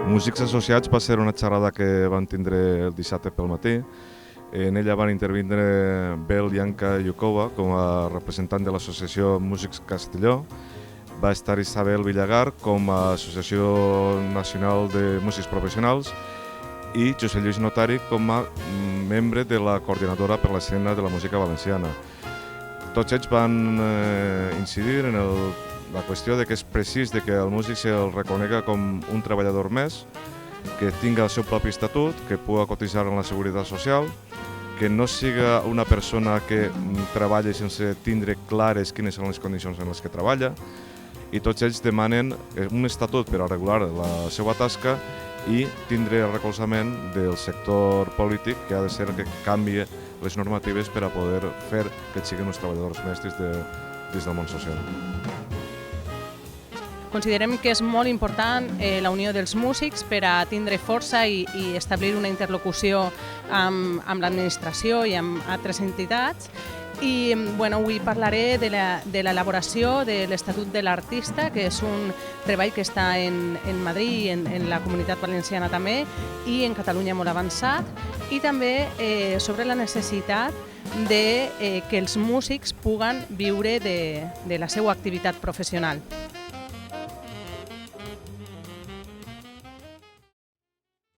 Músics Associats va ser una xerrada que van tindre el dissabte pel matí. En ella van intervindre Bel Yanka Yukova com a representant de l'associació Músics Castelló. Va estar Isabel Villagar com a Associació Nacional de Músics Professionals i José Lluís Notari com a membre de la coordinadora per l'escena de la música valenciana. Tots ells van incidir en la qüestió de que és precís que el músic se'l reconega com un treballador més, que tingui el seu propi estatut, que pugui cotitzar en la Seguretat Social, que no siga una persona que treballa sense tindre clares quines són les condicions en les que treballa, i tots ells demanen un estatut per a regular la seva tasca i tindre el recolzament del sector polític, que ha de ser que canvie les normatives per a poder fer que siguin uns treballadors més des del món social. Considerem que és molt important la unió dels músics per a tindre força i establir una interlocució amb l'administració i amb altres entitats. I avui parlaré de l'elaboració de l'Estatut de l'Artista, que és un treball que està en Madrid i en la Comunitat Valenciana també, i en Catalunya molt avançat, i també sobre la necessitat de que els músics puguen viure de la seva activitat professional.